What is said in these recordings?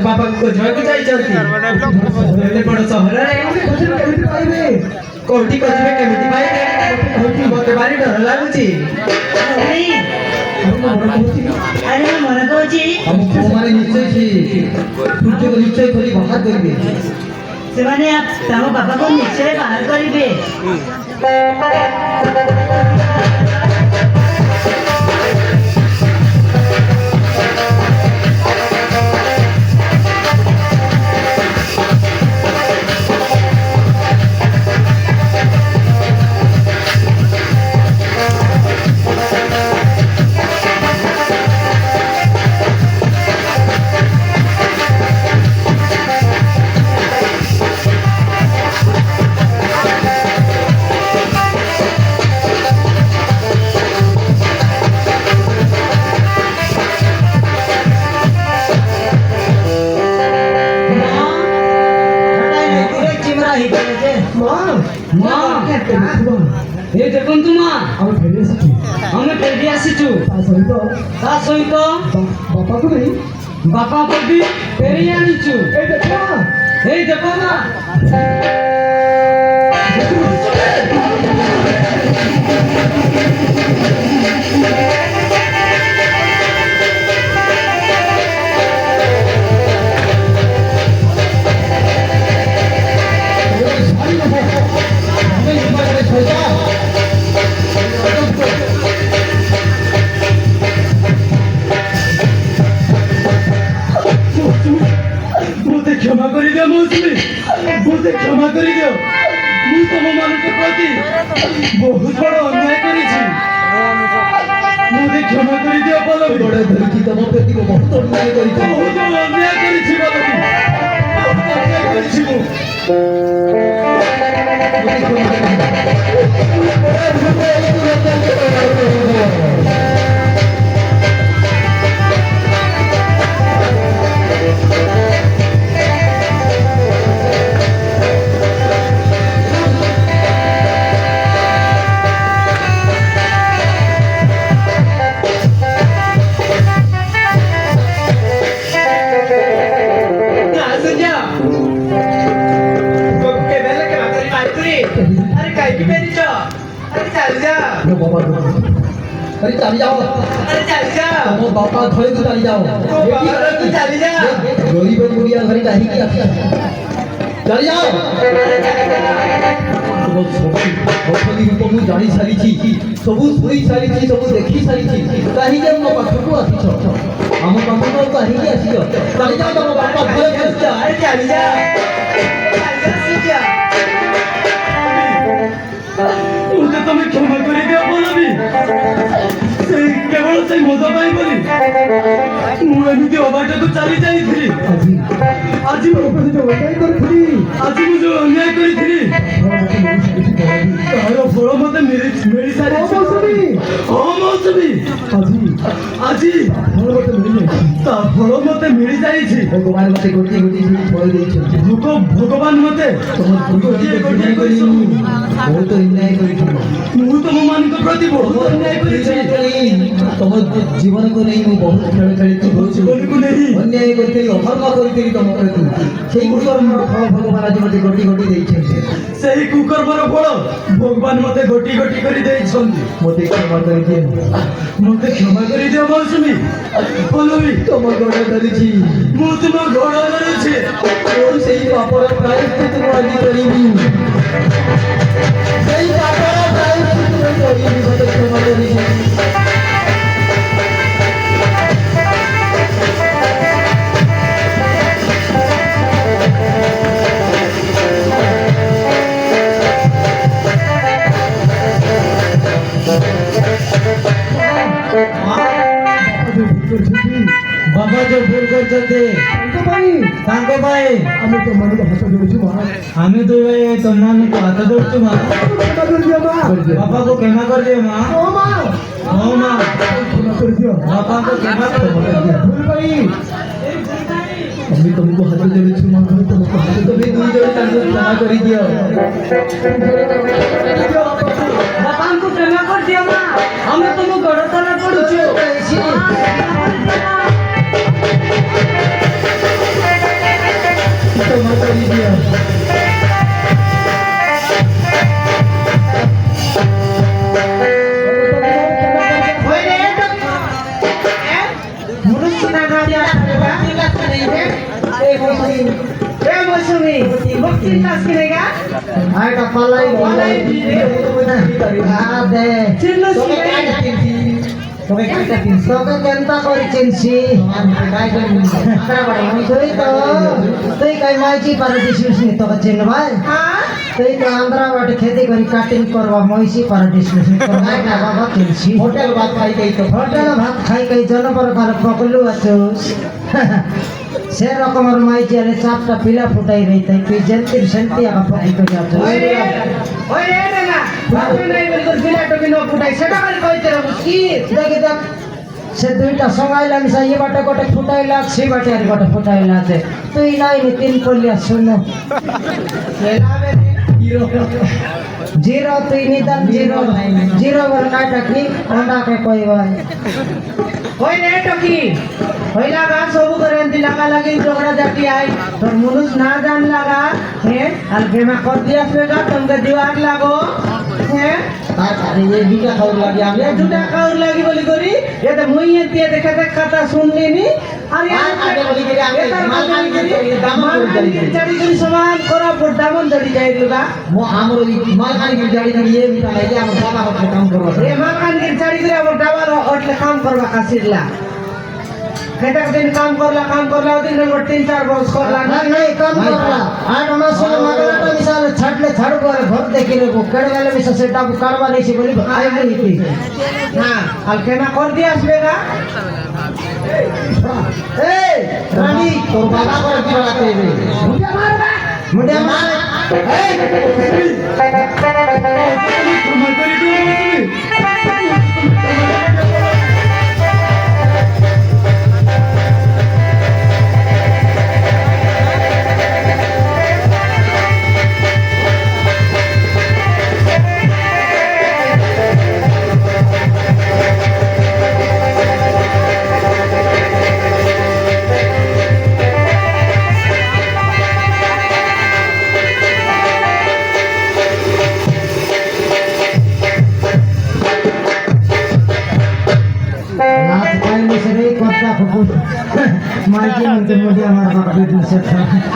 बापा को खोजवाक चाहिए बड़ सहर कौटी खोजे केमी पाइबे मत भारी डर लगुच अरे मन कौन निश्चय सूर्य को निश्चय खोली बाहर करेंगे से बापा को निश्चय बाहर करेंगे ये देखो तुमा हमें फेरी आसीचु ता सहित बापा को नहीं बापा को भी फेरी आनीचु ए देखो ना क्षमा कर दियो मौसमी मुझे क्षमा कर दियो मु तुम मान प्रति बहुत बड़ अन्याय करिछि मुझे क्षमा कर दियो पल्लवी बड़े धरती तुम प्रति बहुत अन्याय करिछि बहुत अन्याय करिछि पल्लवी बहुत अन्याय करिछि अरे चली जाओ तुम बापा घर को चली जाओ गरीब गुड़िया घर कहीं चली जाओ रूप मुझे जानी सारी सब शुई सारी सब देखी सारी कहीं मो पाखक आस आम पाखक कहीं आस चली जाओ तुम बापा घर मुझे तुम क्षमा कर दियो पल्लवी केवल से मजा पाई बोली मुझे अबाट को चली जाइली आज आज मुझे अन्याय करी तार फल मत मिली सारी हाँ मौसमी आज फल मत मिली जाइए भगवान मत गोटे गोटे फल भगवान मत बहुत अन्याय मु तुम मान प्रति बहुत अन्याय तुम जीवन को नहीं मुझे बहुत खेल खेली जीवन को नहीं अन्याय करी अधर्म करी तुम प्रति से फल भगवान आज मत गोटी गोटी देखते से कुकर्मर फल भगवान मत गोटी गोटी कर मत क्षमा कर दिए मत क्षमा कर दियो मौसमी पल्लवी तुम गोड़ धरी मु तुम घोड़ा धरी से पापर प्रायश्चित आज करी पापर प्रायश्चित करी मत क्षमा करी बाबा जो भूल करते आम्ही तुम्हाला हात जोडू आम्ही तो तुम हाथ जोड़ू बाबा को क्षमा कर दियो माँ हाँ माँ बाबा को क्षमा कर आम्ही तुमको हात जोडू माँ तुमको हात तुम्ही दुई जोड़ी क्षमा कर दियो बापा को क्षमा कर दियो माँ हमें तुम गोड़ तले पड़ुछु আসি নেগা আইটা পালাই পালাই দিলে। দে চিনলো তোকে সিনে। কাইটা চিনছি তোকে কাইটা চিনছি তোকে কেনতা করে চিনছি তুই কাই মাইছি পারে দিছিস নি তোকে চিন ভাই হ্যাঁ তুই তো আন্ধ্রা বাটে খেতে করি কাটিং করবা মইছি পারে দিছিস নি তোর ভাই না বাবা চিনছি হোটেল ভাত খাই খাই তো হোটেল ভাত খাই খাই জনপ্রকার পকলু আছোস সে রকমের মাইছি আরে চাপটা পিলা ফুটাই রইতে তুই জেন্তির সেন্তি আগা পকি করে আছো ওই রে না বাপরে নাই বলি তোর বিরাটো কি ন ফুটাই সেটা খালি কইতে রে মুশকি দেখি দেখ সে দুইটা সঙ্গাইলাম এই বাটে গোটে ফুটাইলা সেই বাটে আর গোটে ফুটাইলা আছে তুই নাই নি তিন করলিয়া শূন্য খেলাবে রে জিরো তুই নিদান জিরো জিরো বলে কাটা কি অন্ডাকে কই ভাই ওই রে টকি হইলা গা সবু করে এন্তি লাগা লাগি ঝগড়া জাতি আই তোর মুনুষ না জান লাগা হে আর গেমা কর দিয়া আসবেগা তোমকে দিওয়ার লাগো হে আরে এই দুটা খাওয়ার লাগে আমি এ দুটা কাউর লাগি বলি করি এতে মুই দিয়ে দেখে দেখ কথা শুনলি নি আর আগে বলি করি আমি দামন করে যাই চারি করি সমান করা পর দামন ধরি যাই লুগা মো আমর ওই মালখানি কি জানি না ইয়ে মিটা লাগে আমার বাবা হচ্ছে কাম করব রে মাকান কে চারি করে আমার ডাবার ওটলে কাম করবা কাসিরলা কেটা দিন কাম করলা ওদিন নম্বর 3-4 বছর করলা না নাই কাম করলা আট মাস হলো মাগলাটা মিশালে ছাড়লে ছাড়ব আর ঘর দেখি নেবো কেড়ে গেলে মিশা সেটা কারবার এসে বলি আই বলি তুই হ্যাঁ আর কেনা কর দিয়ে আসবেগা এই রানী তোর বাবা করে কি বাড়াতে হবে মুড়ে মার এই ক্ষমা করে দিও মৌসুমী রাত খাই মিশে রে কথা ফুকুর মাইকে মধ্যে মুড়ে আমার বাবা বিদ্যুৎ সে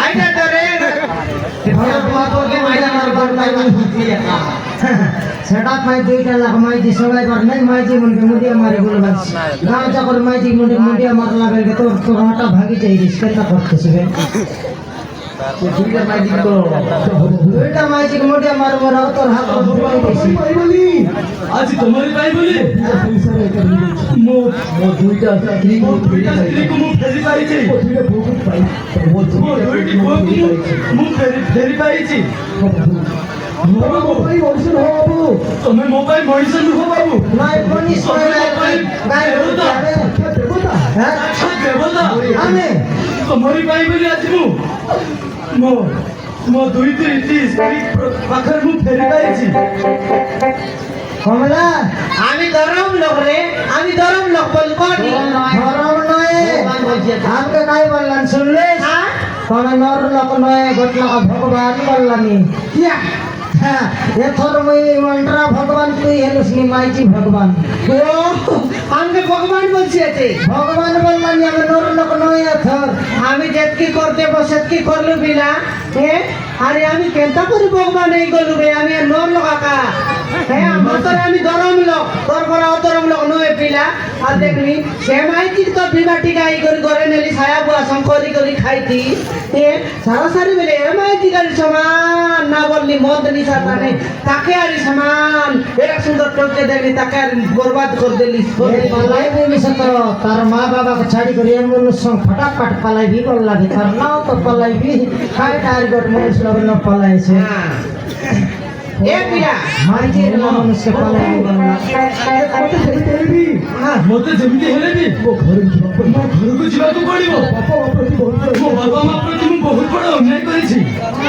আইটা তো রে সেটা পাই 2 লাখ মাইজি সবাই পার নাই মাইজি মনকে মুড়িয়া মারে বলে বাস গাঁও যখন মাইজি মুড়িয়া মারলা বেলকে তোর তোর হাঁটা ভাগি যাই রিস্কেটা করতেছে দুইটা মাই দিন তো দুইটা মাইজি মুড়িয়া মারবো না তোর হাত ধরে দিছি আজ তোমারই পাই বলি মো মো দুইটা স্ত্রী মো মো দুইটা স্ত্রীକୁ ମୁଁ ଫେରି ପାଇଛି দুইটা বহুত পাই মো ମୋ ଦୁଇଟି ପୁଅକୁ ମୁଁ ଫେରି ପାଇଛି ତମେ ମୋ ପାଇଁ ମଣିଷ ନୁହଁ ବାବୁ নাই বনিস গাই হ্যাঁ ଆଚ୍ଛା ଦେବତା ଆମେ ତମରି ପାଇଁ ବୋଲି ଆଜି ମୁଁ ମୋ ଦୁଇଟି ସ୍ତ୍ରୀ ପାଖରେ ମୁଁ ଫେରି ପାଇଛି কমলা আমি দরম লোক রে আমি দরম লোক বল কোনি ধরম নয় আমাকে কাই বললাম শুনলে হ্যাঁ তবে নর লোক নয় গোটলা ভগবান বললামি ইয়া হ্যাঁ এথর মুই মন্ত্রা ভগবান তুই হেলুস নি মাইজি ভগবান ও আমাকে ভগবান বলছি আছে ভগবান বললামি আমি নর লোক নয় এথর আমি যেতকি করতে বসেতকি করলু বিনা হে আরে আমি কেনতা করি ভগবান এই গলু রে আমি আর নর লোক আকা হ্যাঁ আমার তো আমি দরম লোক তোর পরা অতরম লোক নয় পিলা আর দেখবি সে মাইতি তো বিমা টিকা এই করে ঘরে নেলি ছায়া বুয়া শঙ্করি করে খাইতি এ সারা সারি বলে এ মাইতি গাড়ি সমান না বললি মদ নিশা তানে তাকে আর সমান এরা সুন্দর টলকে দেখলি তাকে আর বরবাদ করে দিলি পালাই মিশে তো তার মা বাবাকে ছাড়ি করে এমন সঙ্গ ফটাফট পালাইবি বললাবি তার নাও তো পালাইবি খাই টার গোট মানুষ লোক না পালাইছে হ্যাঁ এ পিলা মাইজি মানুষকে পালাইবি বললা ମୋତେ ଯେମିତି ହେଲେ ବି ମୋ ଘରକୁ ଯିବାକୁ ପଡ଼ିବ ମୋ ବାପା ମା ପ୍ରତି ମୁଁ ବହୁତ ବଡ଼ ଅନ୍ୟାୟ କରିଛି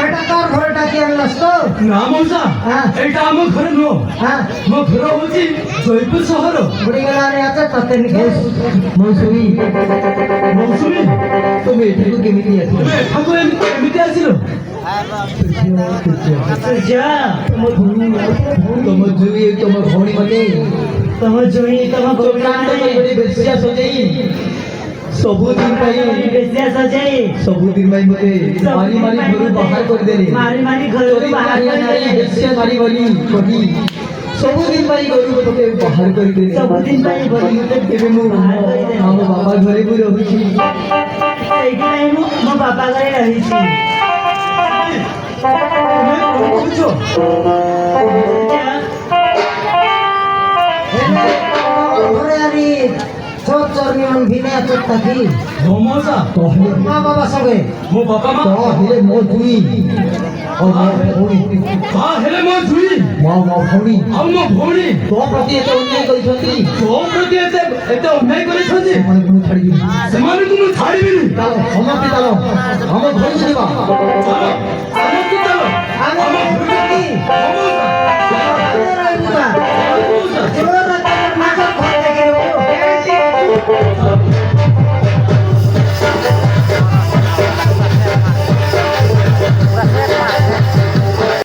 এটা তোর ঘরটা কি আনলাস তো ନା ମଉସା হ্যাঁ। ଏଇଟା ଆମ ଘର ନୁହଁ হ্যাঁ ମୋ ଘର ହଉଛି ଜୟପୁର ସହର বুড়ি গেলারে আছে ততে নিকে মৌসুমী ମୌସୁମୀ তুমি এটাକୁ কেমিতি আসিল ତୁମେ ଏଠାକୁ ଏମିତି ଆସିଲ যা ତମ ଜୁଇ ତମ ଭଉଣୀ ମାନେ তোমার জমি তোমার ଦୋକାନ ଗୋଟେ ବେଶିଆ ସଜେଇ ସବୁଦିନ ପାଇଁ ବେଶିଆ ସଜାଇ ସବୁଦିନ ପାଇଁ ମୋତେ ମାରି ମାରି ଘରୁ ବାହାର କରିଦେଲେ ମାରି ମାରି ଘରକୁ ବାହାର କରିଦେଲେ ବେଶିଆ ମାରି ବୋଲି କହି ସବୁଦିନ ପାଇଁ ଘରୁ ମୋତେ ବାହାର କରିଦେଲେ ସବୁଦିନ ପାଇଁ ଘରୁ ମୋତେ ଏବେ ମୁଁ ବାହାର କରିଦେଲେ। ଆମ ବାପା ଘରେ ବି ରହୁଛି ସେଇଥିପାଇଁ ମୁଁ ମୋ ବାପା ଘରେ ରହିଛି ତମେ କଣ କହୁଛ? ঘরে আরি চোর চর্নি মন ভিনে চোর থাকি ହଁ ମଉସା କହିଲେ মা বাবা সঙ্গে ମୋ ବାପା ମା କହିଲେ ମୋ ଦୁଇ ଆଉ ମୋ ଭଉଣୀ ହଁ ହେଲେ ମୋ ଜୁଇ ମୋ ଭଉଣୀ ଆଉ ମୋ ଭଉଣୀ ତୋ ପ୍ରତି ଏତେ ଅନ୍ୟାୟ କରିଛନ୍ତି ତୋ ପ୍ରତି ଏତେ ଏତେ ଅନ୍ୟାୟ କରିଛନ୍ତି ସେମାନଙ୍କୁ ମୁଁ ଛାଡ଼ିବି ସେମାନଙ୍କୁ ମୁଁ ଛାଡ଼ିବିନି ଚାଲ ସମସ୍ତେ ଚାଲ ଆମ ଘରକୁ ଯିବା ଚାଲ ସମସ୍ତେ ଚାଲ আমি ଆମ ଘରକୁ থাকি ଆମ